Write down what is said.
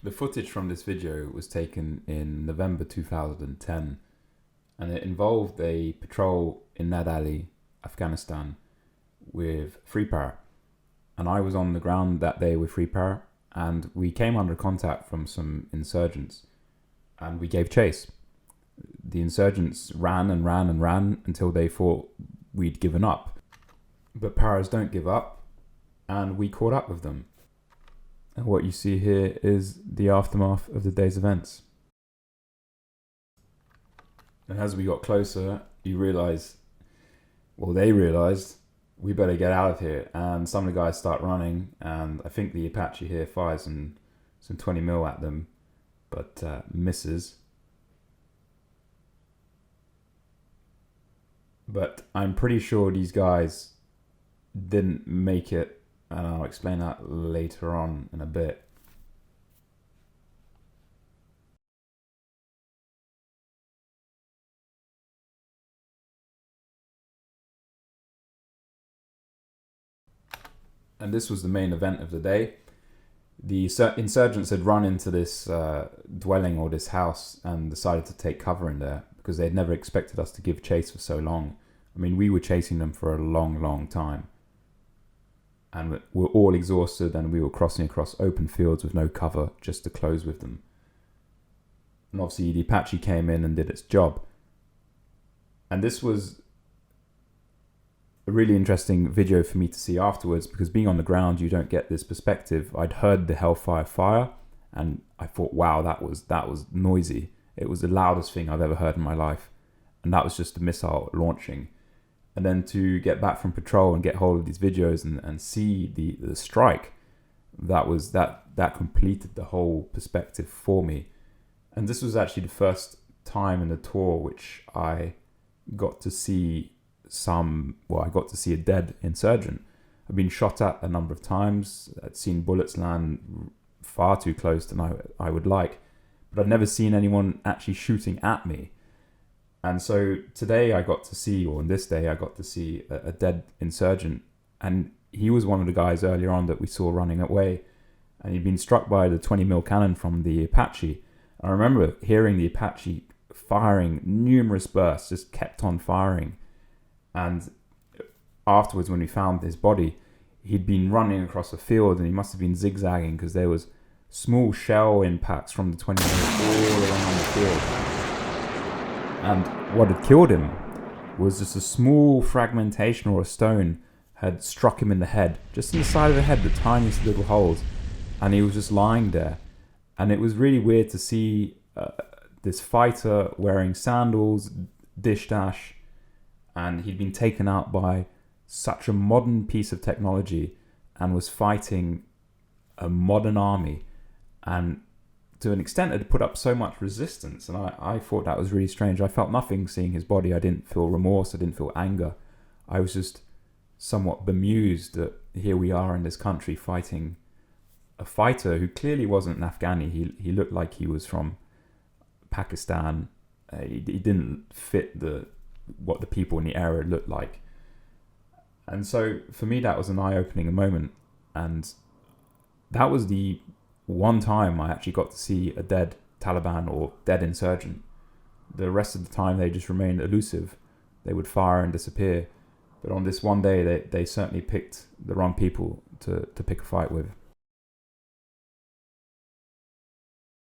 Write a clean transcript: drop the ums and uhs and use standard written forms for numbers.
The footage from this video was taken in November 2010, and it involved a patrol in Nadali, Afghanistan, with Free Para. And I was on the ground that day with Free Para, and we came under contact from some insurgents, and we gave chase. The insurgents ran and ran and ran until they thought we'd given up. But Paras don't give up, and we caught up with them. And what you see here is the aftermath of the day's events. And as we got closer, they realised, we better get out of here. And some of the guys start running, and I think the Apache here fires some 20 mil at them, but misses. But I'm pretty sure these guys didn't make it, and I'll explain that later on in a bit. And this was the main event of the day. The insurgents had run into this dwelling or this house and decided to take cover in there because they'd never expected us to give chase for so long. I mean, we were chasing them for a long, long time. And we're all exhausted, and we were crossing across open fields with no cover just to close with them. And obviously the Apache came in and did its job. And this was a really interesting video for me to see afterwards, because being on the ground, you don't get this perspective. I'd heard the hellfire fire, and I thought, wow, that was noisy. It was the loudest thing I've ever heard in my life. And that was just a missile launching. And then to get back from patrol and get hold of these videos and see the strike, that completed the whole perspective for me. And this was actually the first time in the tour which I got to see a dead insurgent. I've been shot at a number of times. I'd seen bullets land far too close than I would like, but I've never seen anyone actually shooting at me. And so today I got to see, or on this day I got to see a dead insurgent, and he was one of the guys earlier on that we saw running away, and he'd been struck by the 20 mil cannon from the Apache. I remember hearing the Apache firing numerous bursts, just kept on firing. And afterwards, when we found his body, he'd been running across a field, and he must have been zigzagging because there was small shell impacts from the 20 mil all around the field. And what had killed him was just a small fragmentation, or a stone had struck him in the head, just in the side of the head, the tiniest little holes, and he was just lying there. And it was really weird to see this fighter wearing sandals, dish dash, and he'd been taken out by such a modern piece of technology and was fighting a modern army, and to an extent had put up so much resistance. And I thought that was really strange. I felt nothing seeing his body. I didn't feel remorse. I didn't feel anger. I was just somewhat bemused that here we are in this country fighting a fighter who clearly wasn't an Afghani. He looked like he was from Pakistan. He didn't fit what the people in the area looked like. And so for me, that was an eye-opening moment. And that was the one time I actually got to see a dead Taliban or dead insurgent. The rest of the time they just remained elusive. They would fire and disappear. But on this one day, they certainly picked the wrong people to pick a fight with.